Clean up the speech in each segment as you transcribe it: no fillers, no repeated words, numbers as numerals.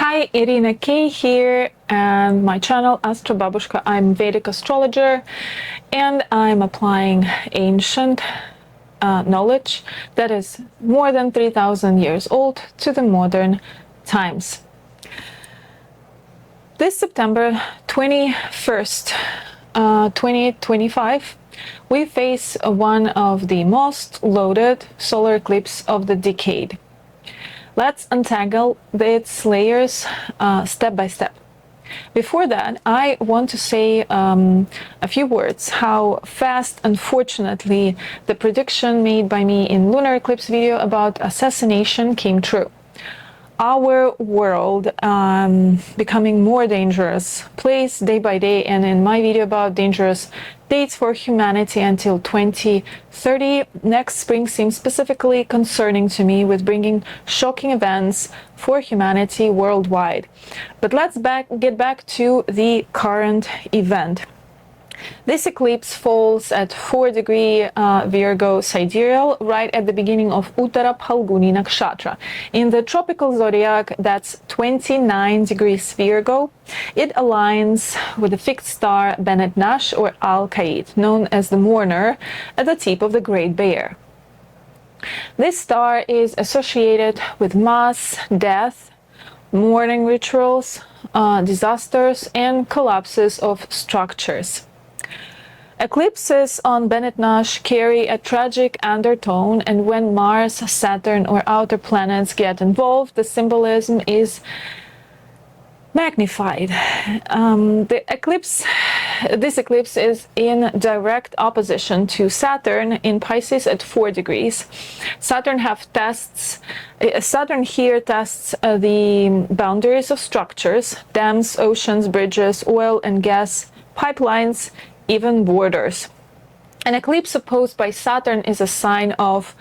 Hi, Irina K here, and my channel Astrobabushka. I'm Vedic astrologer, and I'm applying ancient knowledge that is more than 3,000 years old to the modern times. This September 21st, 2025, we face one of the most loaded solar eclipses of the decade. Let's untangle its layers step by step. Before that, I want to say a few words how fast, unfortunately, the prediction made by me in lunar eclipse video about assassination came true. Our world becoming more dangerous place day by day, and in my video about dangerous dates for humanity until 2030, next spring seems specifically concerning to me with bringing shocking events for humanity worldwide. But let's get back to the current event. This eclipse falls at 4° Virgo sidereal, right at the beginning of Uttara Phalguni Nakshatra. In the tropical zodiac, that's 29 degrees Virgo. It aligns with the fixed star Benetnash or Alkaid, known as the Mourner, at the tip of the Great Bear. This star is associated with mass, death, mourning rituals, disasters, and collapses of structures. Eclipses on Benetnash carry a tragic undertone, and when Mars, Saturn, or outer planets get involved, the symbolism is magnified. This eclipse is in direct opposition to Saturn in Pisces at 4 degrees. Saturn here tests the boundaries of structures, dams, oceans, bridges, oil and gas pipelines, even borders. An eclipse opposed by Saturn is a sign of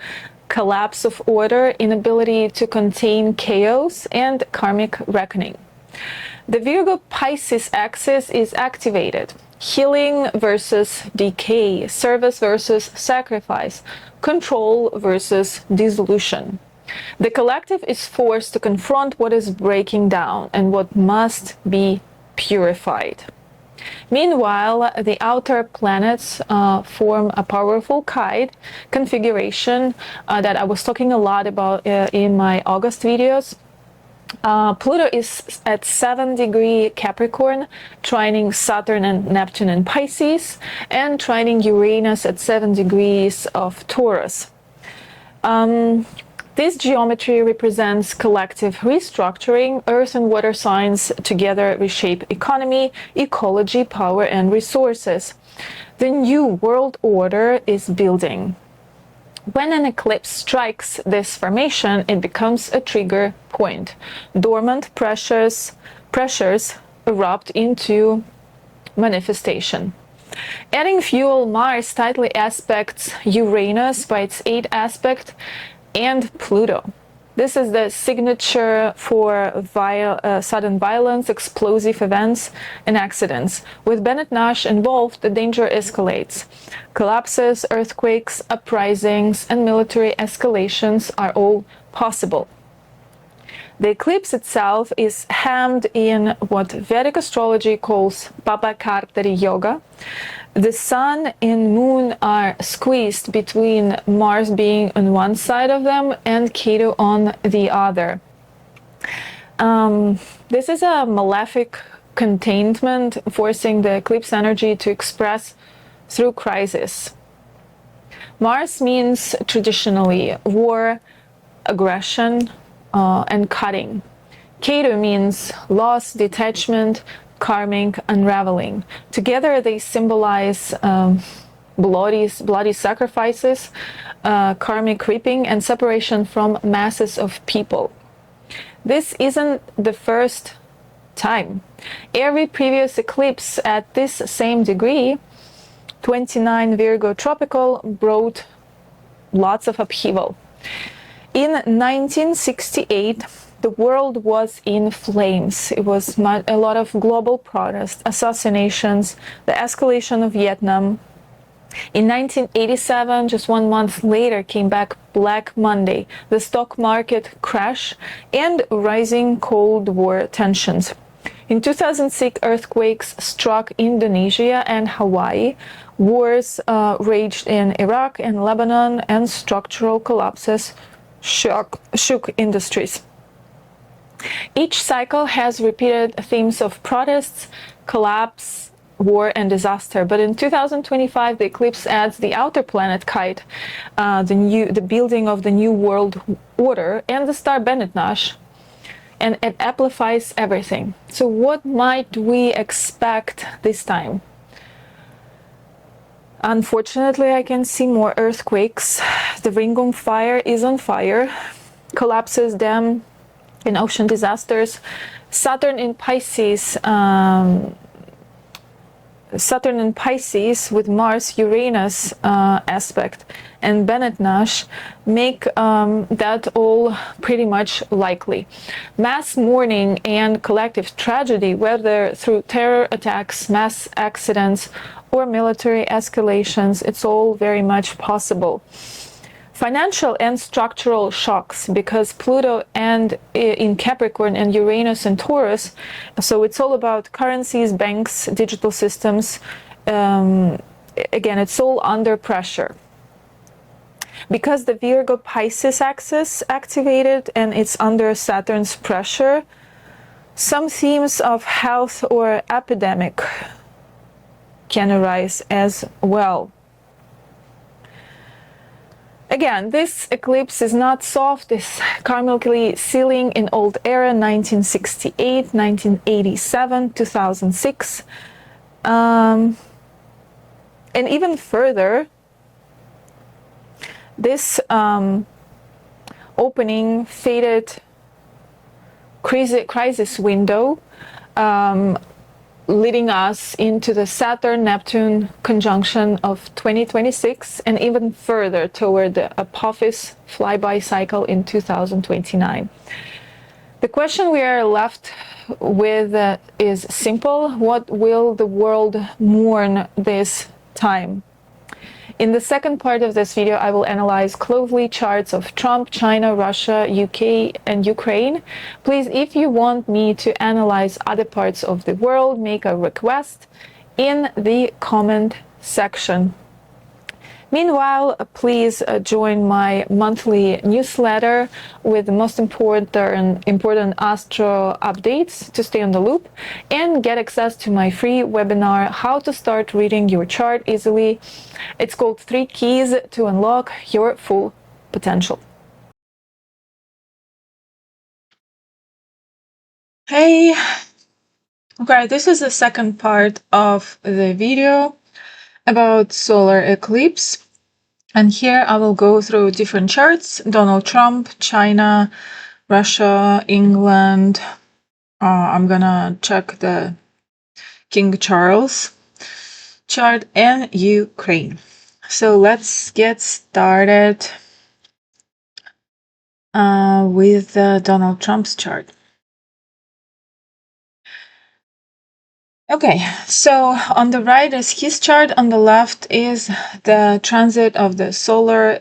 collapse of order, inability to contain chaos, and karmic reckoning. The Virgo-Pisces axis is activated. Healing versus decay, service versus sacrifice, control versus dissolution. The collective is forced to confront what is breaking down and what must be purified. Meanwhile, the outer planets form a powerful kite configuration that I was talking a lot about in my August videos. Pluto is at 7° Capricorn, trining Saturn and Neptune in Pisces, and trining Uranus at 7 degrees of Taurus. This geometry represents collective restructuring. Earth and water signs together reshape economy, ecology, power, and resources. The new world order is building. When an eclipse strikes this formation, it becomes a trigger point. Dormant pressures erupt into manifestation. Adding fuel, Mars tightly aspects Uranus by its 8th aspect, and Pluto. This is the signature for sudden violence, explosive events, and accidents. With Benetnash involved, the danger escalates. Collapses, earthquakes, uprisings, and military escalations are all possible. The eclipse itself is hemmed in what Vedic astrology calls Papakartari Yoga. The Sun and Moon are squeezed between Mars being on one side of them and Ketu on the other. This is a malefic containment, forcing the eclipse energy to express through crisis. Mars means traditionally war, aggression, and cutting. Ketu means loss, detachment, karmic unraveling. Together they symbolize bloody sacrifices, karmic reaping, and separation from masses of people. This isn't the first time. Every previous eclipse at this same degree, 29 Virgo tropical, brought lots of upheaval. In 1968, the world was in flames. It was a lot of global protests, assassinations, the escalation of Vietnam, In 1987, just 1 month later, came back Black Monday, the stock market crash, and rising Cold War tensions. In 2006, earthquakes struck Indonesia and Hawaii. Wars raged in Iraq and Lebanon, and structural collapses shook industries. Each cycle has repeated themes of protests, collapse, war, and disaster. But in 2025, the eclipse adds the outer planet Kite, the building of the new world order, and the star Benetnash, and it amplifies everything. So what might we expect this time? Unfortunately, I can see more earthquakes. The Ring of Fire is on fire. Collapses, dam, and ocean disasters. Saturn in Pisces with Mars Uranus aspect and Benetnash make that all pretty much likely. Mass mourning and collective tragedy, whether through terror attacks, mass accidents, or military escalations, it's all very much possible. Financial and structural shocks, because Pluto and in Capricorn and Uranus in Taurus, so it's all about currencies, banks, digital systems. Again, it's all under pressure. Because the Virgo Pisces axis activated and it's under Saturn's pressure, some themes of health or epidemic can arise as well. Again, this eclipse is not soft, it's karmically sealing in old era, 1968, 1987, 2006. And even further, this opening faded crisis window leading us into the Saturn-Neptune conjunction of 2026 and even further toward the Apophis flyby cycle in 2029. The question we are left with is simple. What will the world mourn this time? In the second part of this video, I will analyze closely charts of Trump, China, Russia, UK, and Ukraine. Please, if you want me to analyze other parts of the world, make a request in the comment section. Meanwhile, please join my monthly newsletter with the most important astro updates to stay on the loop and get access to my free webinar, How to Start Reading Your Chart Easily. It's called 3 Keys to Unlock Your Full Potential. Hey! Okay, this is the second part of the video about solar eclipse. And here I will go through different charts: Donald Trump, China, Russia, England. I'm gonna check the King Charles chart and Ukraine. So let's get started with Donald Trump's chart. Okay, so on the right is his chart, on the left is the transit of the solar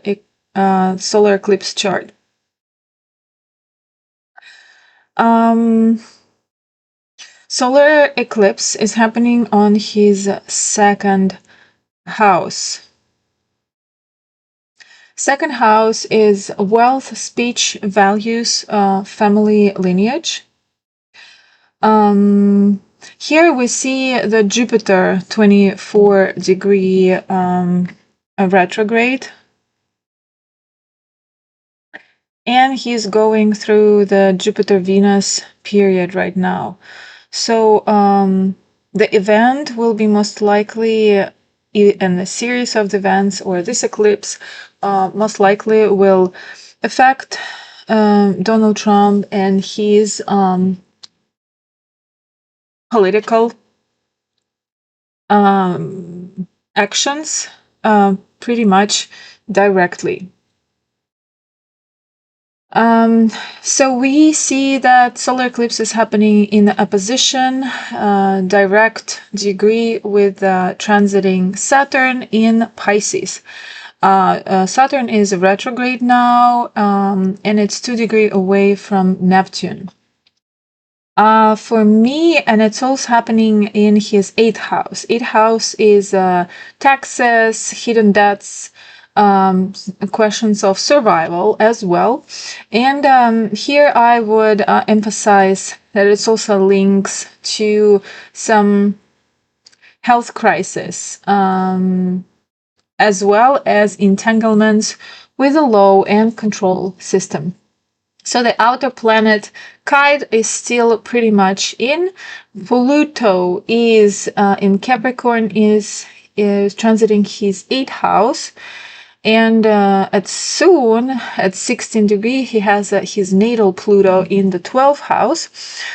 eclipse chart. Solar eclipse is happening on his second house. Second house is wealth, speech, values, family lineage. Here we see the Jupiter 24-degree retrograde. And he's going through the Jupiter-Venus period right now. So the event will be most likely in a series of events, or this eclipse most likely will affect Donald Trump and his political actions pretty much directly. So we see that solar eclipse is happening in opposition, direct degree with transiting Saturn in Pisces. Saturn is retrograde now, and it's 2 degrees away from Neptune. For me, and it's also happening in his 8th house. 8th house is taxes, hidden debts, questions of survival as well. And here I would emphasize that it's also links to some health crisis, as well as entanglements with the law and control system. So the outer planet Kite is still pretty much in. Pluto is in Capricorn, is transiting his 8th house. And at 16 degrees, he has his natal Pluto in the 12th house.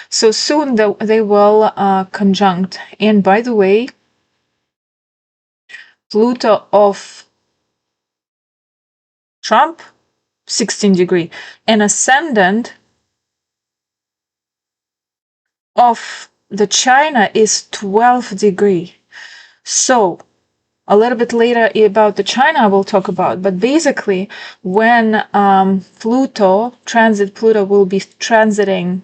So soon they will conjunct. And by the way, Pluto of Trump, 16 degrees, and ascendant of the China is 12 degrees. So a little bit later about the China I will talk about, but basically when Pluto will be transiting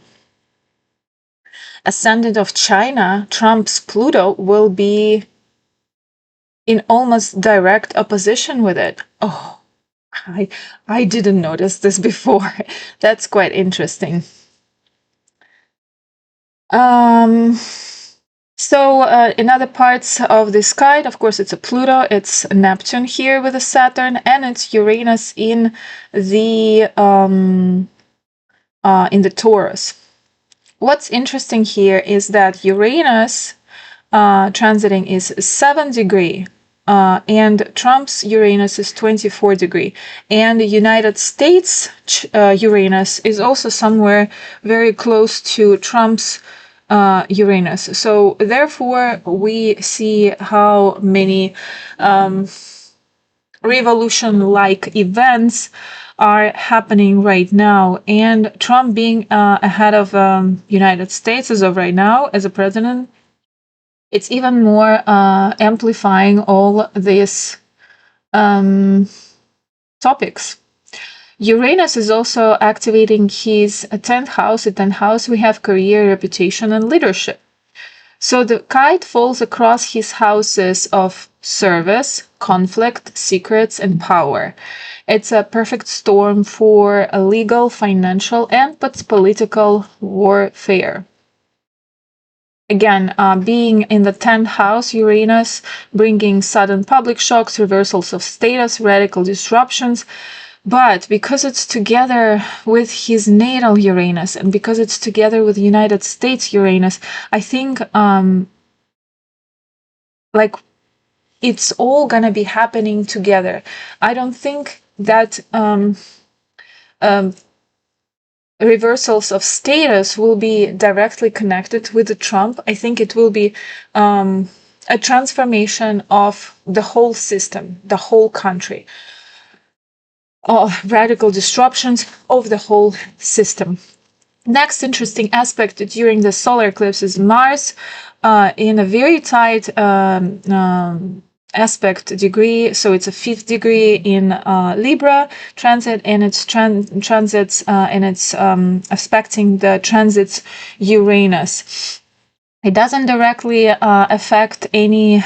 ascendant of China, Trump's Pluto will be in almost direct opposition with it. Oh, I didn't notice this before. That's quite interesting. So in other parts of the sky, of course, it's a Pluto, it's Neptune here with a Saturn, and it's Uranus in the Taurus. What's interesting here is that Uranus transiting is 7 degrees. And Trump's Uranus is 24 degrees. And the United States Uranus is also somewhere very close to Trump's Uranus. So therefore, we see how many revolution-like events are happening right now. And Trump being ahead of United States as of right now as a president, it's even more amplifying all these topics. Uranus is also activating his 10th house. At 10th house, we have career, reputation, and leadership. So the kite falls across his houses of service, conflict, secrets, and power. It's a perfect storm for a legal, financial, and political warfare. Again, being in the 10th house, Uranus, bringing sudden public shocks, reversals of status, radical disruptions. But because it's together with his natal Uranus and because it's together with United States Uranus, I think like it's all gonna be happening together. I don't think that reversals of status will be directly connected with the Trump. I think it will be a transformation of the whole system, the whole country. Radical disruptions of the whole system. Next interesting aspect during the solar eclipse is Mars in a very tight aspect degree. So it's a 5th degree in Libra transit, and it's transits and it's aspecting the transits Uranus. It doesn't directly affect any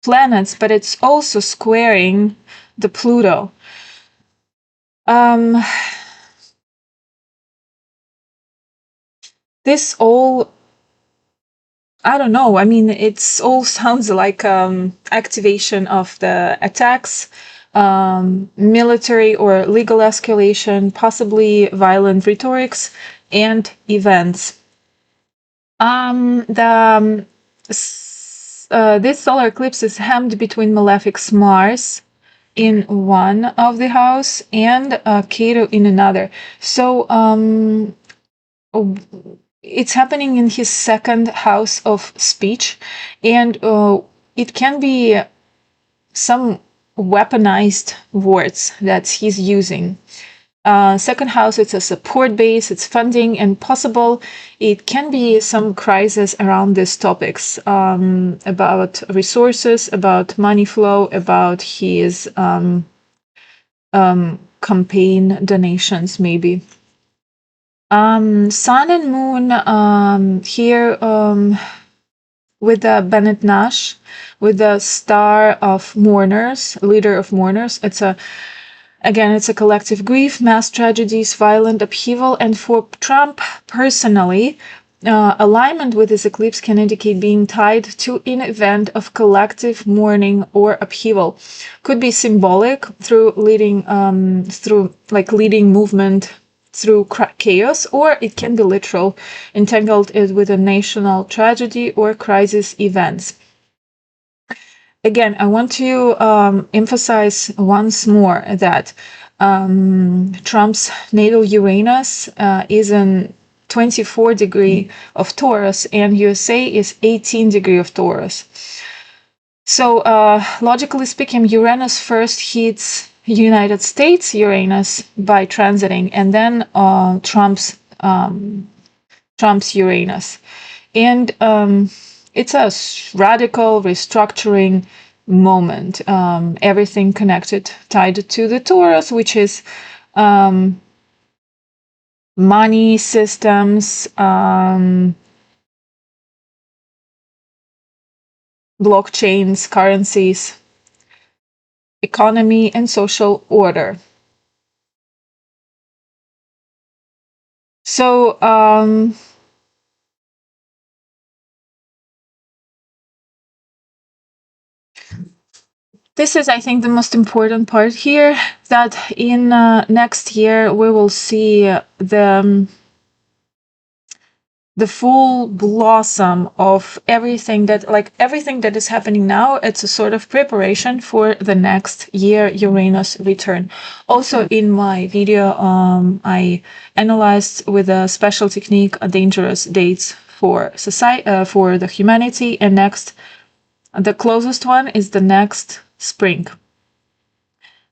planets, but it's also squaring the Pluto. This all, I don't know. I mean, it's all sounds like activation of the attacks, military or legal escalation, possibly violent rhetorics, and events. This solar eclipse is hemmed between malefic Mars in one of the house and Ketu in another. So it's happening in his 2nd house of speech, and it can be some weaponized words that he's using. Second house, it's a support base, it's funding and possible. It can be some crisis around these topics, about resources, about money flow, about his campaign donations, maybe. Sun and Moon here with the Benetnash, with the star of Mourners, leader of Mourners. It's a collective grief, mass tragedies, violent upheaval, and for Trump personally, alignment with this eclipse can indicate being tied to an event of collective mourning or upheaval. Could be symbolic through leading movement through chaos, or it can be literal, entangled with a national tragedy or crisis events. Again, I want to emphasize once more that Trump's natal Uranus is in 24 degree of Taurus, and USA is 18 degree of Taurus. So logically speaking, Uranus first hits United States Uranus by transiting, and then Trump's Uranus, and it's a radical restructuring moment. Everything connected, tied to the Taurus, which is money systems, blockchains, currencies, economy, and social order. So this is, I think, the most important part here, that in next year we will see the full blossom of everything that is happening now. It's a sort of preparation for the next year Uranus return. Also in my video, I analyzed with a special technique dangerous dates for society, for the humanity, and next, the closest one is the next spring.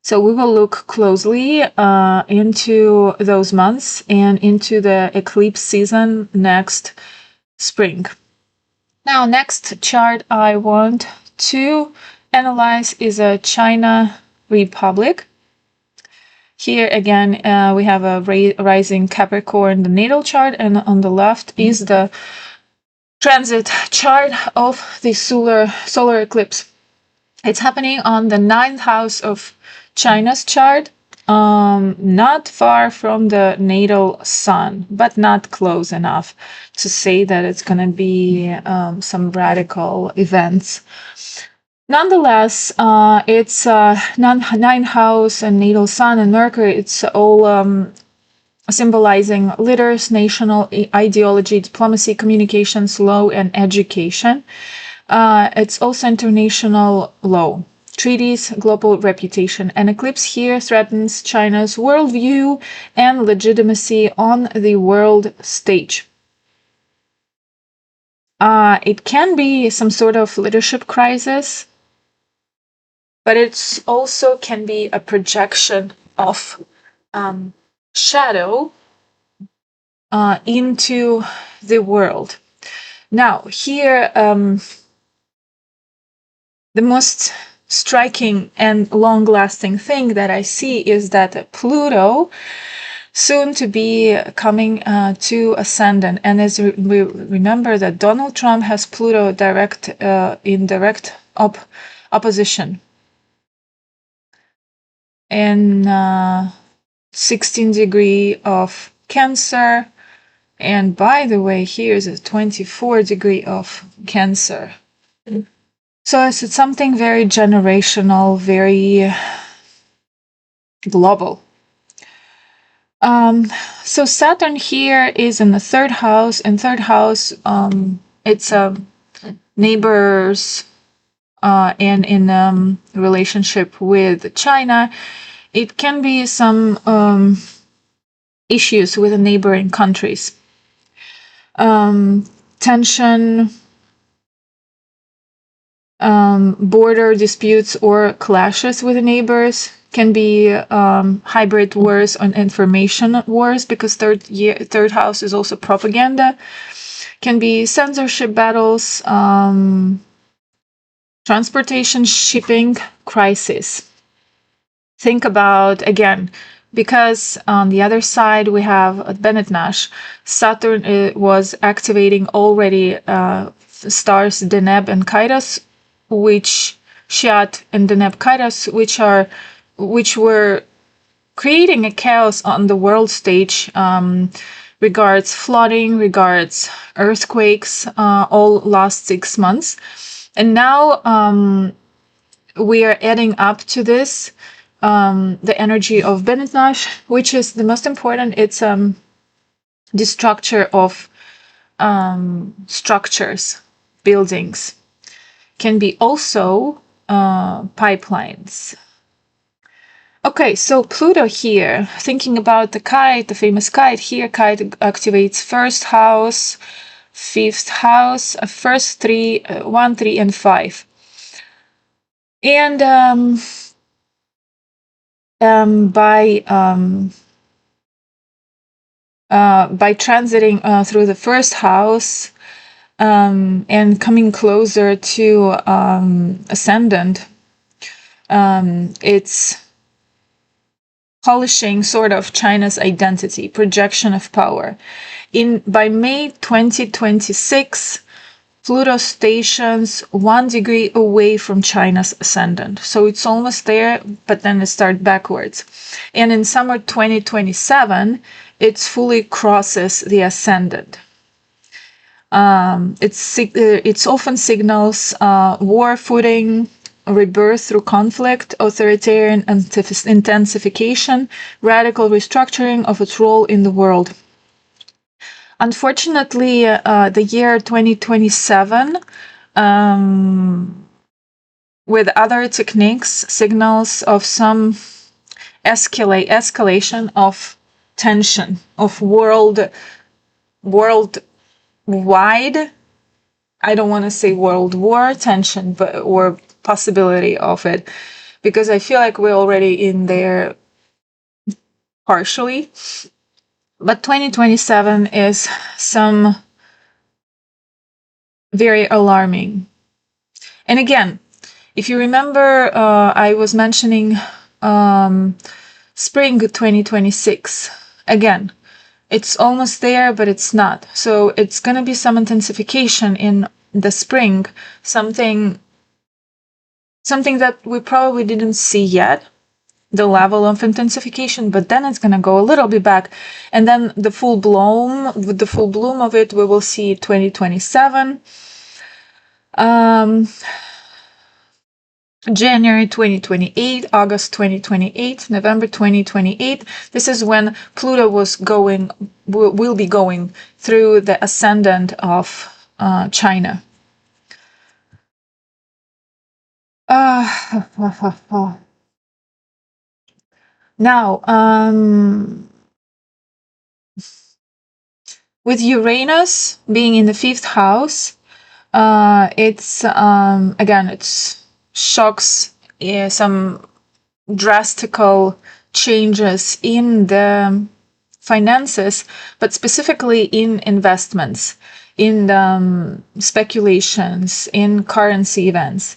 So we will look closely into those months and into the eclipse season next spring. Now, next chart I want to analyze is a China Republic. Here again, we have a rising Capricorn, the natal chart, and on the left is the transit chart of the solar eclipse. It's happening on the 9th house of China's chart, not far from the natal sun, but not close enough to say that it's going to be some radical events. Nonetheless, it's 9th house and natal sun and Mercury. It's all symbolizing leaders, national ideology, diplomacy, communications, law, and education. It's also international law, treaties, global reputation. An eclipse here threatens China's worldview and legitimacy on the world stage. It can be some sort of leadership crisis, but it also can be a projection of shadow into the world. Now, here, the most striking and long-lasting thing that I see is that Pluto, soon to be coming to ascendant, and as we remember that Donald Trump has Pluto in direct opposition, and 16 degree of Cancer, and by the way, here's a 24 degree of Cancer. So it's something very generational, very global. So Saturn here is in the 3rd house, and 3rd house, it's neighbors and in relationship with China. It can be some issues with the neighboring countries. Tension, border disputes or clashes with neighbors. Can be hybrid wars on information wars, because third house is also propaganda. Can be censorship battles, transportation, shipping, crisis. Think about, again, because on the other side we have Benetnash, Saturn was activating already stars Deneb and Kairos, which Shiat and Deneb Kairos, which were creating a chaos on the world stage, regards flooding, regards earthquakes, all last 6 months. And now we are adding up to this the energy of Benetnash, which is the most important. It's the structure of structures, buildings. Can be also pipelines. Okay, so Pluto here, thinking about the kite, the famous kite here, kite activates first house, fifth house, first three, 1, 3, and 5. And by transiting through the first house and coming closer to ascendant, it's polishing sort of China's identity, projection of power. By May 2026, Pluto stations 1 degree away from China's ascendant. So it's almost there, but then it starts backwards. And in summer 2027, it fully crosses the ascendant. It often signals war footing, rebirth through conflict, authoritarian intensification, radical restructuring of its role in the world. Unfortunately, the year 2027, with other techniques, signals of some escalation of tension, of worldwide, I don't want to say world war tension, but or possibility of it, because I feel like we're already in there partially. But 2027 is some very alarming. And again, if you remember, I was mentioning spring 2026. Again, it's almost there, but it's not. So it's going to be some intensification in the spring, something that we probably didn't see yet, the level of intensification, but then it's going to go a little bit back. And then the full bloom of it, we will see 2027. January 2028, August 2028, November 2028. This is when Pluto will be going through the ascendant of China. Now, with Uranus being in the 5th house, it's again, it's shocks, some drastical changes in the finances, but specifically in investments, in speculations, in currency events.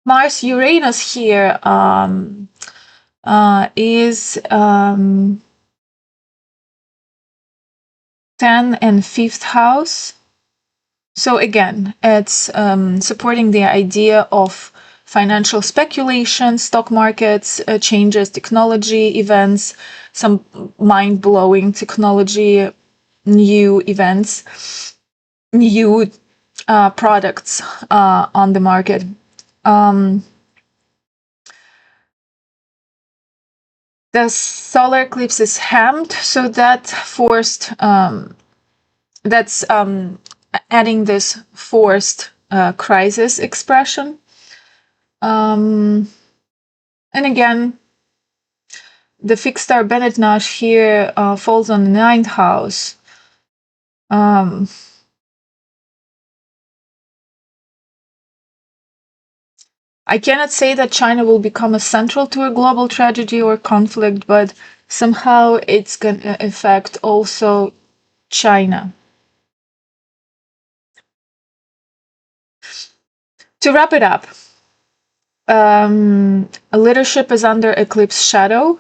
Mars Uranus here is 10 and 5th house. So again, it's supporting the idea of financial speculation, stock markets, changes, technology events, some mind-blowing technology, new events, new products on the market. The solar eclipse is hemmed, so that forced, that's adding this forced crisis expression. And again, the fixed star Benetnash here falls on the 9th house. I cannot say that China will become a central to a global tragedy or conflict, but somehow it's going to affect also China. To wrap it up, leadership is under eclipse shadow.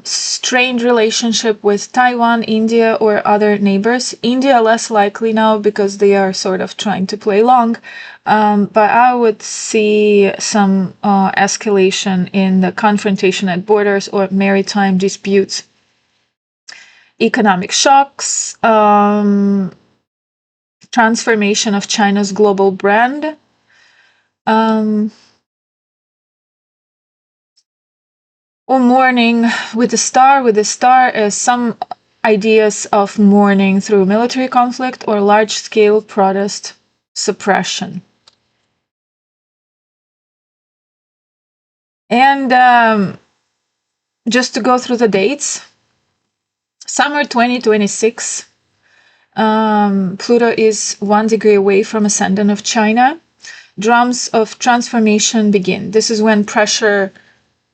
Strained relationship with Taiwan, India, or other neighbors. India less likely now because they are sort of trying to play long. But I would see some escalation in the confrontation at borders or maritime disputes. Economic shocks, transformation of China's global brand. Or mourning with the star is some ideas of mourning through military conflict or large-scale protest suppression. And just to go through the dates, summer 2026, Pluto is 1 degree away from ascendant of China. Drums of transformation begin. This is when pressure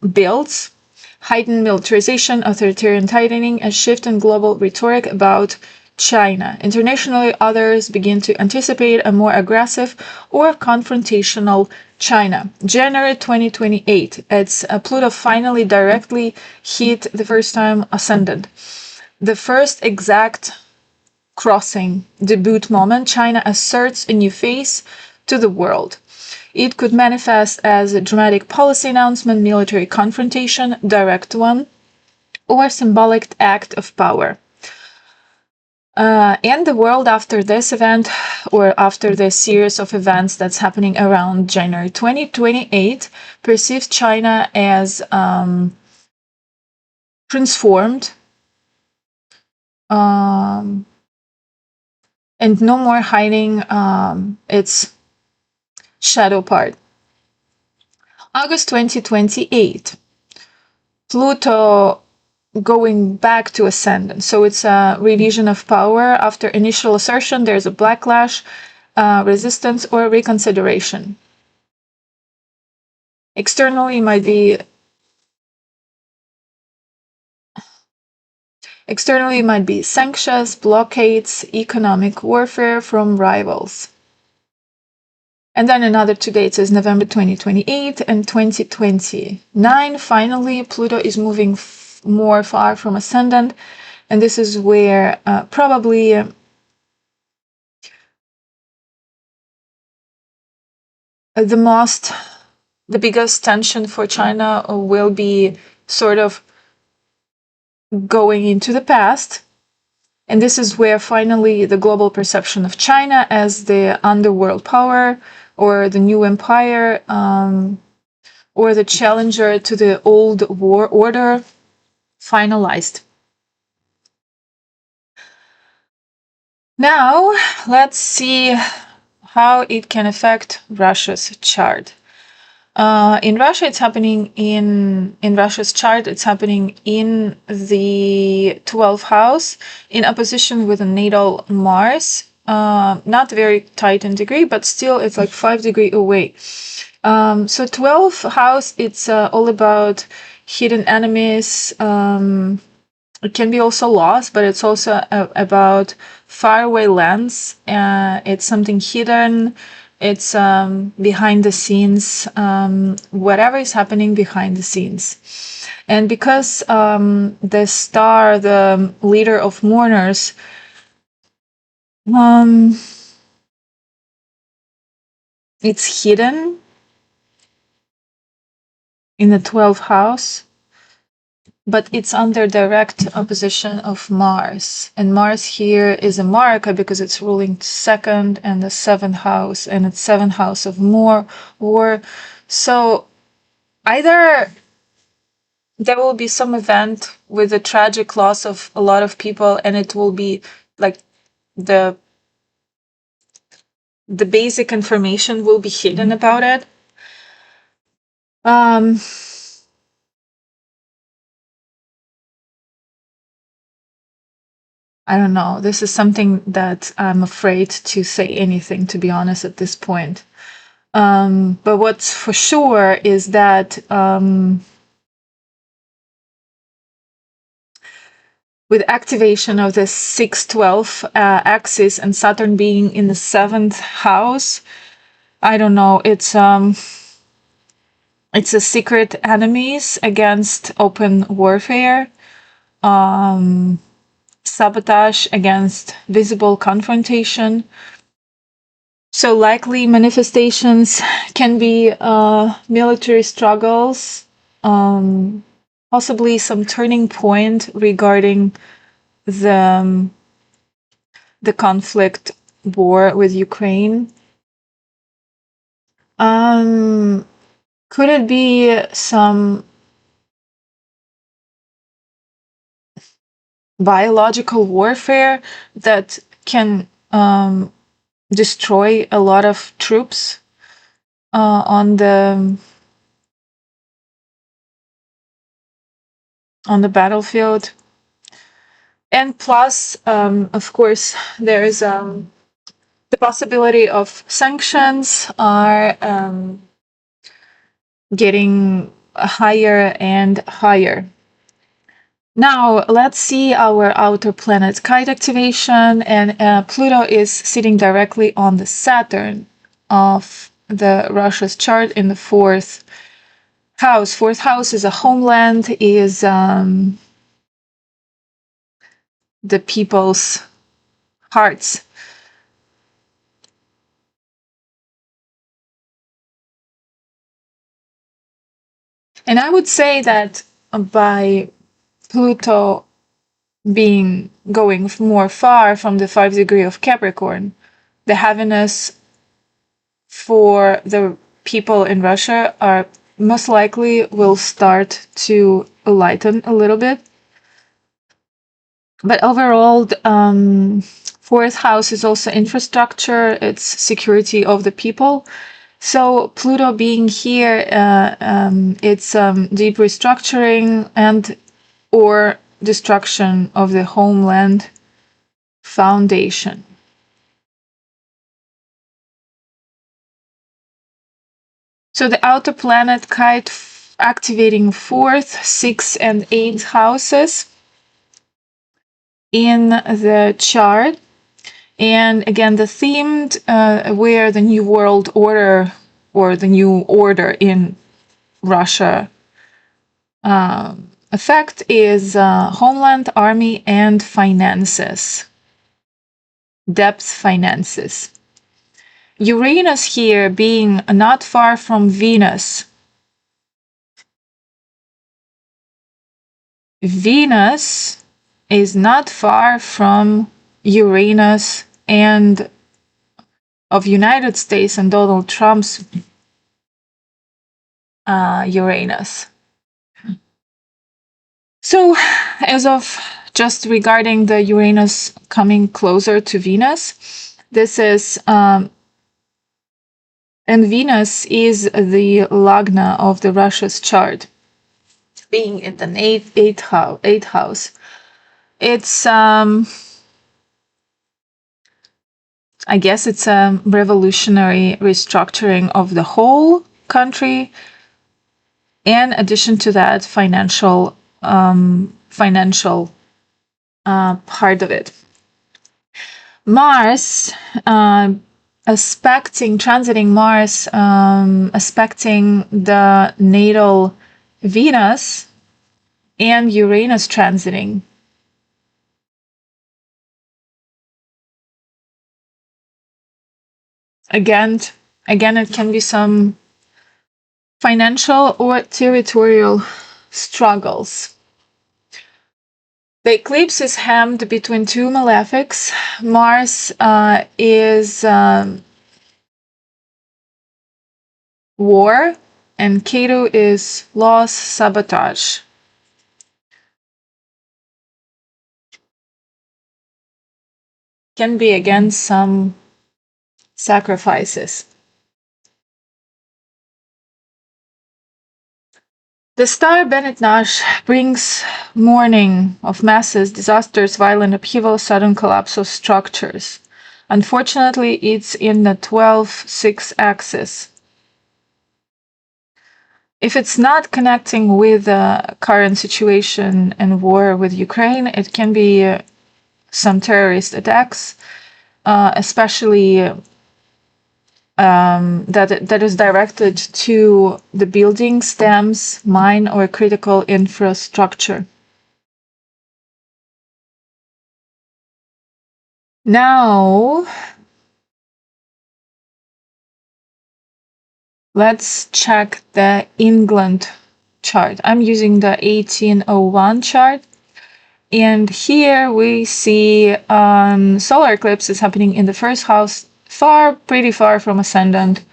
builds. Heightened militarization, authoritarian tightening, and shift in global rhetoric about China. Internationally, others begin to anticipate a more aggressive or confrontational China. January 2028, it's Pluto finally directly hit the first time ascendant. The first exact crossing debut moment, China asserts a new face to the world. It could manifest as a dramatic policy announcement, military confrontation, direct one, or symbolic act of power. And the world after this event, or after this series of events that's happening around January 2028, perceives China as transformed and no more hiding its shadow part. August 2028, Pluto going back to ascendant. So it's a revision of power. After initial assertion, there's a backlash, resistance, or reconsideration. Externally, might be sanctions, blockades, economic warfare from rivals. And then another 2 dates is November 2028 and 2029. Finally, Pluto is moving more far from ascendant, and this is where probably the biggest tension for China will be sort of going into the past. And this is where finally the global perception of China as the underworld power or the new empire or the challenger to the old war order finalized. Now, let's see how it can affect Russia's chart. In Russia, it's happening in Russia's chart. It's happening in the 12th house in opposition with a natal Mars. Not very tight in degree, but still it's like 5 degrees away. So 12th house, it's all about hidden enemies. It can be also lost, but it's also about faraway lands. It's something hidden. It's behind the scenes, whatever is happening behind the scenes. And because the star, the leader of mourners, it's hidden in the 12th house, but it's under direct opposition of Mars. And Mars here is a Marika because it's ruling second and the 7th house, and it's 7th house of war. So either there will be some event with a tragic loss of a lot of people, and it will be like the basic information will be hidden about it. I don't know. This is something that I'm afraid to say anything, to be honest, at this point. But what's for sure is that with activation of the 6-12 axis and Saturn being in the 7th house, I don't know, it's a secret enemies against open warfare, sabotage against visible confrontation. So likely manifestations can be military struggles, possibly some turning point regarding the conflict war with Ukraine. Could it be some biological warfare that can destroy a lot of troops on the battlefield? And plus, of course, there is the possibility of sanctions are getting higher and higher. Now, let's see our outer planet Kite activation, and Pluto is sitting directly on the Saturn of the Russia's chart in the 4th house. 4th house is a homeland, is the people's hearts. And I would say that by Pluto going more far from the 5th degree of Capricorn, the heaviness for the people in Russia are most likely will start to lighten a little bit. But overall, 4th house is also infrastructure, it's security of the people. So Pluto being here, it's deep restructuring and or destruction of the homeland foundation. So the outer planet Kite activating 4th, 6th, and 8th houses in the chart. And again, the themed where the New World Order or the New Order in Russia effect is homeland, army, and finances. Depth finances. Uranus here being not far from Venus. Venus is not far from Uranus and of United States and Donald Trump's Uranus. So as of just regarding the Uranus coming closer to Venus, this is and Venus is the lagna of the Russia's chart, being in the eighth house. It's I guess it's a revolutionary restructuring of the whole country. In addition to that, financial part of it. Mars transiting Mars, aspecting the natal Venus, and Uranus transiting. Again, it can be some financial or territorial struggles. The eclipse is hemmed between two malefics. Mars is war, and Ketu is loss, sabotage. Can be again some sacrifices. The star Benetnash brings mourning of masses, disasters, violent upheaval, sudden collapse of structures. Unfortunately, it's in the 12-6 axis. If it's not connecting with the current situation and war with Ukraine, it can be some terrorist attacks, especially that is directed to the buildings, dams, mine, or critical infrastructure. Now, let's check the England chart. I'm using the 1801 chart. And here we see solar eclipse is happening in the first house, pretty far from ascendant.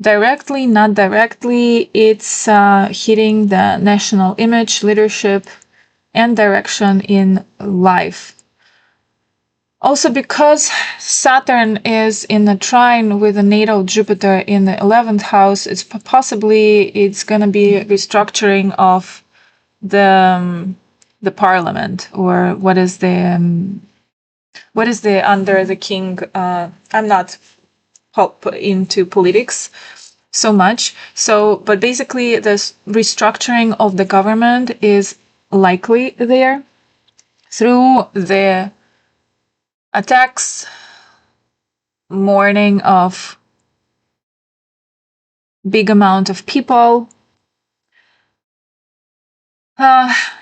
Directly, not directly, it's hitting the national image, leadership, and direction in life. Also, because Saturn is in a trine with a natal Jupiter in the 11th house, it's going to be restructuring of the parliament, or what is the under the king. I'm not into politics so much. But basically, this restructuring of the government is likely there through the attacks, mourning of big amount of people.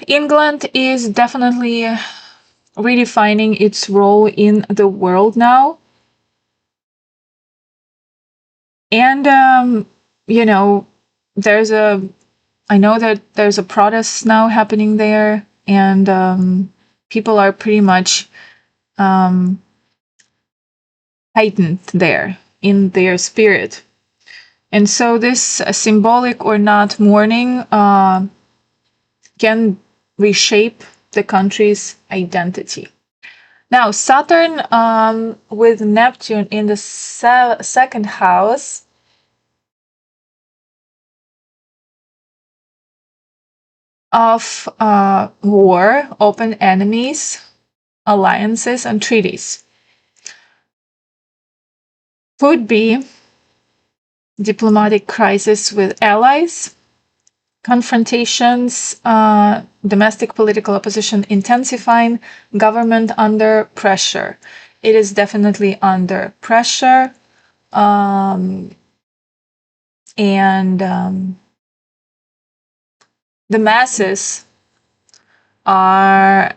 England is definitely redefining its role in the world now. And, I know that there's a protest now happening there, and people are pretty much heightened there in their spirit. And so this symbolic or not mourning can reshape the country's identity. Now, Saturn with Neptune in the second house of war, open enemies, alliances, and treaties. Could be diplomatic crisis with allies, confrontations, domestic political opposition intensifying, government under pressure. It is definitely under pressure. The masses are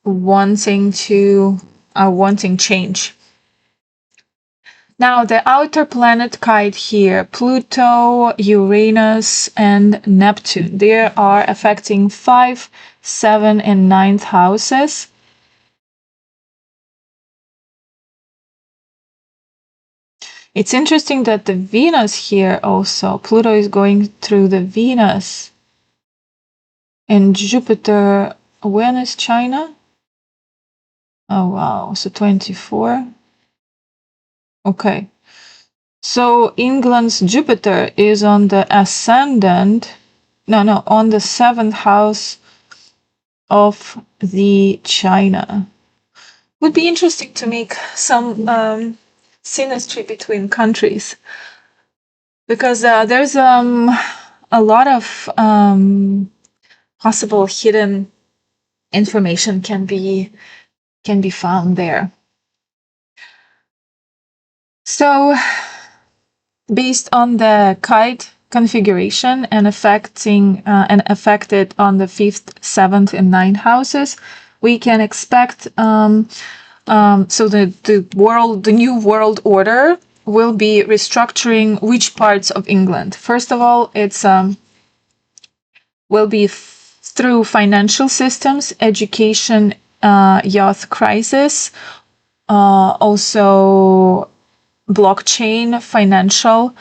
wanting change. Now, the outer planet Kite here, Pluto, Uranus, and Neptune, they are affecting 5, 7, and 9th houses. It's interesting that the Venus here also, Pluto is going through the Venus, and Jupiter, when is China? Oh, wow, so 24. Okay. So England's Jupiter is on the ascendant, on the 7th house of the China. Would be interesting to make some synastry between countries, because there's a lot of possible hidden information can be found there. So, based on the Kite configuration and affected on the 5th, 7th, and 9th houses, we can expect so the new world order will be restructuring which parts of England. First of all, it's will be through financial systems, education, youth crisis, also blockchain, financial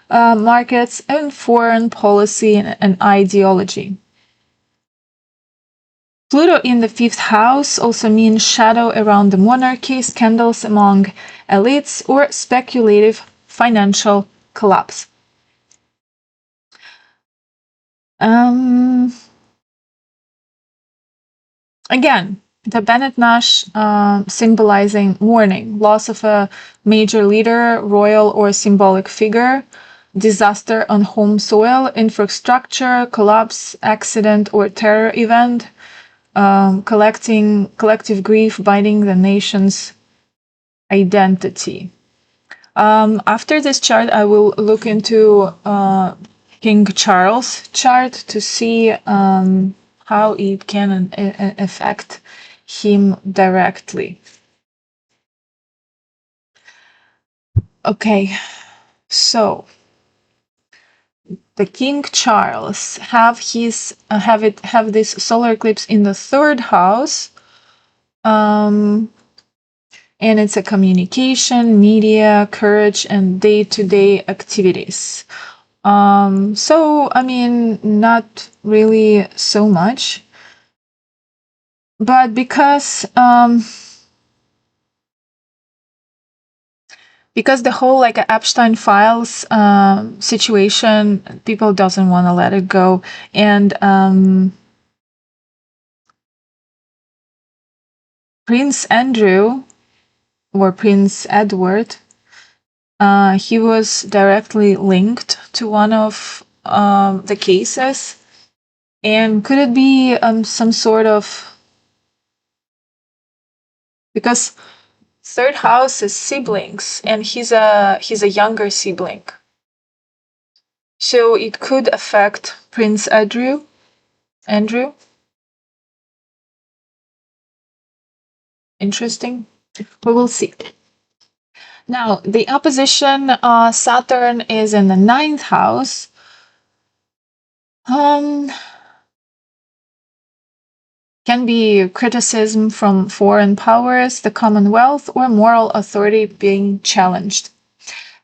markets, and foreign policy and ideology. Pluto in the 5th house also means shadow around the monarchy, scandals among elites, or speculative financial collapse. Again, The Benetnash symbolizing mourning, loss of a major leader, royal or symbolic figure, disaster on home soil, infrastructure, collapse, accident, or terror event, collective grief binding the nation's identity. After this chart, I will look into King Charles' chart to see how it can affect him directly. Okay, so the King Charles have this solar eclipse in the 3rd house, and it's a communication, media, courage, and day-to-day activities. So I mean, not really so much, but because the whole like Epstein files situation, people doesn't want to let it go, and Prince Andrew or Prince Edward, he was directly linked to one of the cases, and could it be some sort of, because 3rd house is siblings, and he's a younger sibling. So it could affect Prince Andrew. Interesting. We will see. Now, the opposition, Saturn is in the 9th house. Can be criticism from foreign powers, the Commonwealth, or moral authority being challenged.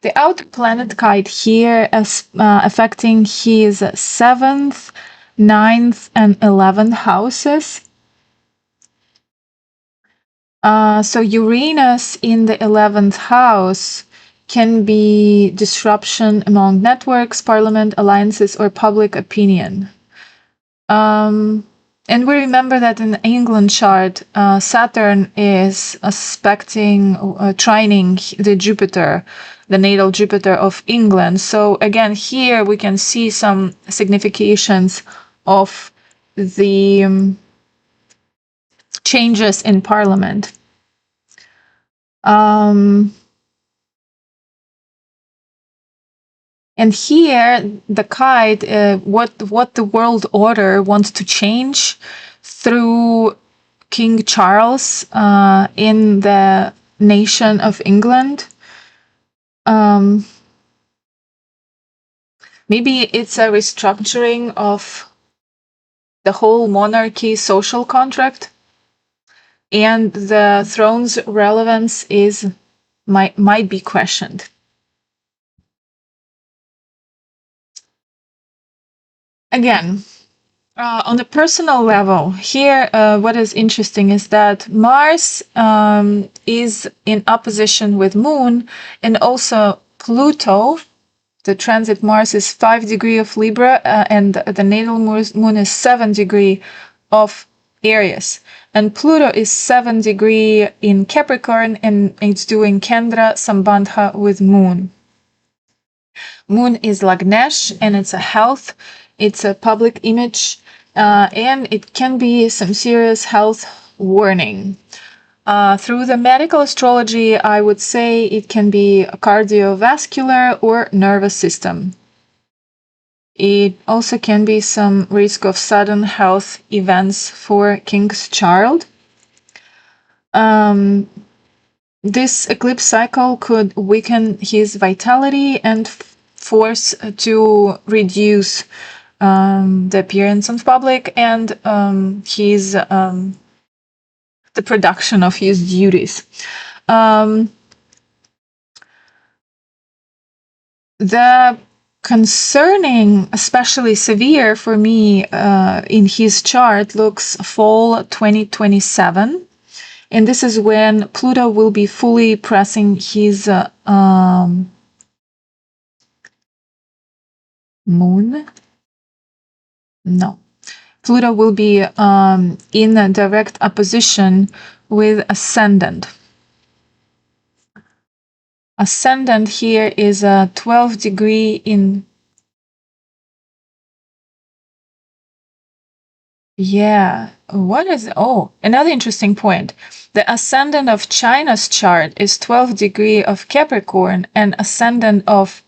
The outer planet Kite here is affecting his 7th, 9th, and 11th houses. So Uranus in the 11th house can be disruption among networks, parliament, alliances, or public opinion. And we remember that in the England chart, Saturn is trining the Jupiter, the natal Jupiter of England. So again, here we can see some significations of the changes in Parliament. And here, the kite, what the world order wants to change through King Charles in the nation of England. Maybe it's a restructuring of the whole monarchy social contract, and the throne's relevance might be questioned. Again, on the personal level, here, what is interesting is that Mars is in opposition with Moon, and also Pluto. The transit Mars is 5 degrees of Libra, and the natal Moon is 7 degrees of Aries. And Pluto is 7 degrees in Capricorn, and it's doing Kendra Sambandha with Moon. Moon is Lagnesh, and it's a health, it's a public image, and it can be some serious health warning. Through the medical astrology, I would say it can be a cardiovascular or nervous system. It also can be some risk of sudden health events for King's child. This eclipse cycle could weaken his vitality and force to reduce the appearance in public and the production of his duties. The concerning, especially severe for me in his chart, looks fall 2027. And this is when Pluto will be fully pressing his moon. No. Pluto will be in a direct opposition with ascendant. Ascendant here is a 12 degree in. Yeah, what is, oh, another interesting point. The ascendant of China's chart is 12 degree of Capricorn, and ascendant of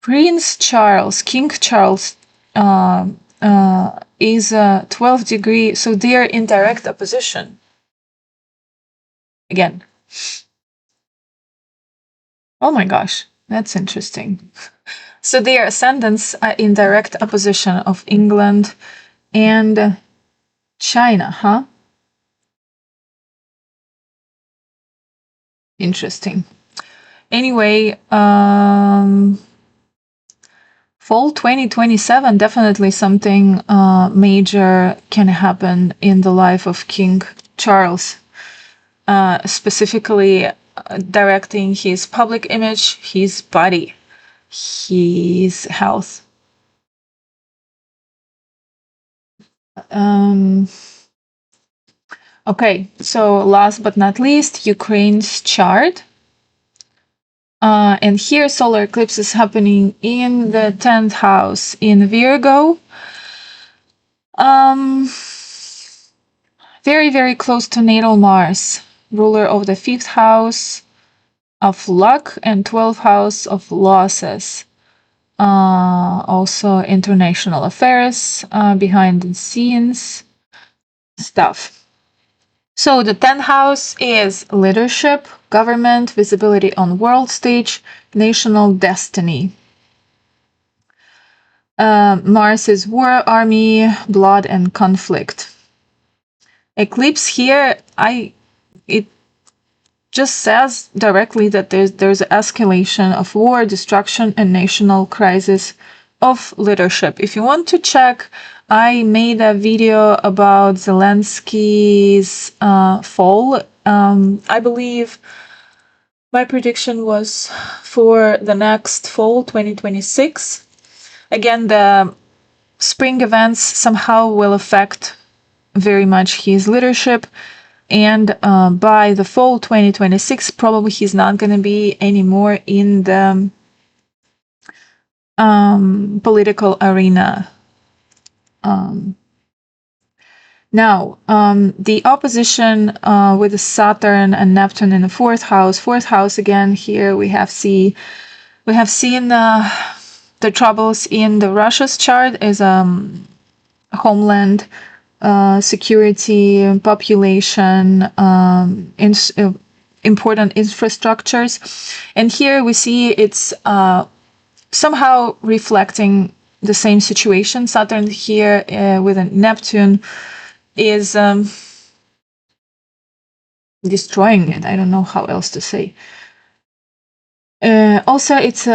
Prince Charles, King Charles, is 12 degree, so they are in direct opposition. Again. Oh my gosh, that's interesting. So their ascendants are in direct opposition of England and China, huh? Interesting. Anyway, fall 2027, definitely something major can happen in the life of King Charles, specifically directing his public image, his body, his health. Okay, so last but not least, Ukraine's chart. And here solar eclipse is happening in the 10th house in Virgo. Very, very close to natal Mars, ruler of the 5th house of luck and 12th house of losses. Also international affairs, behind the scenes stuff. So the 10th house is leadership, government, visibility on world stage, national destiny. Mars is war, army, blood, and conflict. Eclipse here, it just says directly that there's escalation of war, destruction, and national crisis of leadership. If you want to check, I made a video about Zelensky's fall. I believe my prediction was for the next fall, 2026. Again, the spring events somehow will affect very much his leadership. And by the fall 2026, probably he's not going to be anymore in the political arena. Now, the opposition with Saturn and Neptune in the 4th house. 4th house again. Here we have seen the troubles in the Russia's chart as homeland, security, population, important infrastructures, and here we see it's somehow reflecting the same situation. Saturn here with a Neptune is destroying it. I don't know how else to say. Also, it's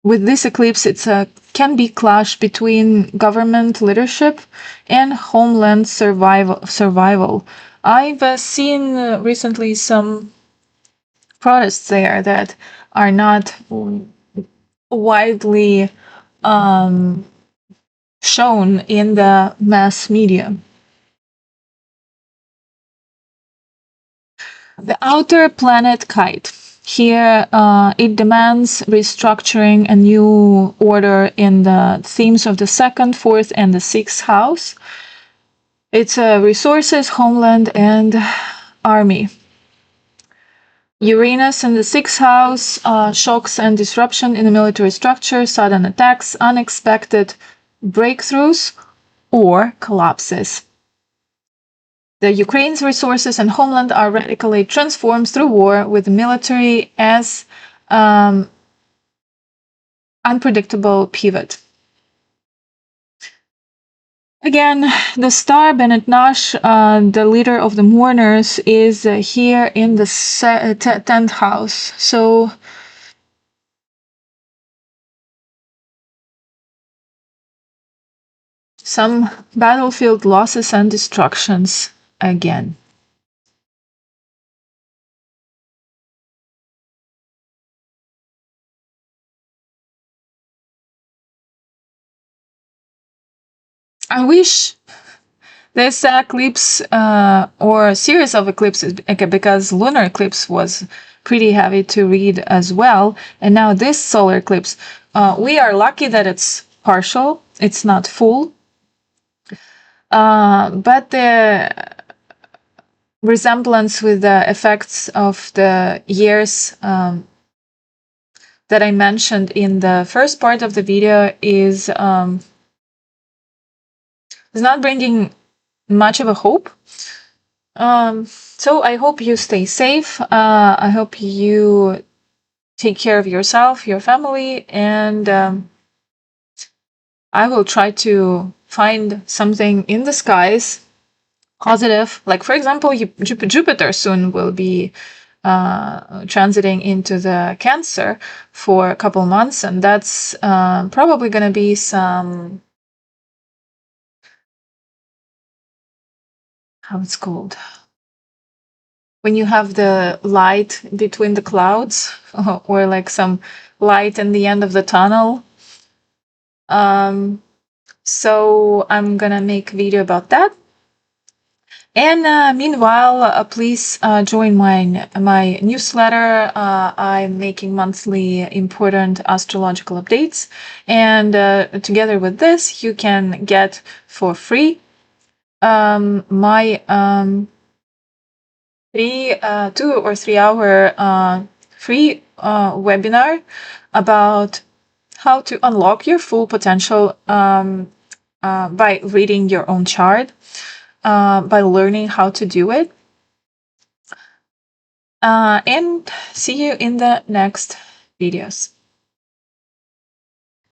with this eclipse, it's can be clash between government leadership and homeland survival. I've seen recently some protests there that are not widely shown in the mass media. The outer planet Kite. Here, it demands restructuring a new order in the themes of the 2nd, 4th, and the 6th house. It's resources, homeland, and army. Uranus in the 6th house, shocks and disruption in the military structure, sudden attacks, unexpected breakthroughs, or collapses. The Ukraine's resources and homeland are radically transformed through war, with the military as unpredictable pivot. Again, the star Benetnash, the leader of the Mourners, is here in the 10th house. So some battlefield losses and destructions again. I wish this eclipse or series of eclipses, because lunar eclipse was pretty heavy to read as well, and now this solar eclipse, we are lucky that it's partial, it's not full, but the resemblance with the effects of the years that I mentioned in the first part of the video is not bringing much of a hope. So I hope you stay safe. I hope you take care of yourself, your family, and I will try to find something in the skies positive. Like, for example, Jupiter soon will be transiting into the Cancer for a couple months, and that's probably going to be some, how it's called, when you have the light between the clouds, or like some light in the end of the tunnel. So I'm gonna make a video about that. And meanwhile, please join my newsletter. I'm making monthly important astrological updates, and together with this, you can get for free my 2 or 3 hour free webinar about how to unlock your full potential by reading your own chart, by learning how to do it. And see you in the next videos.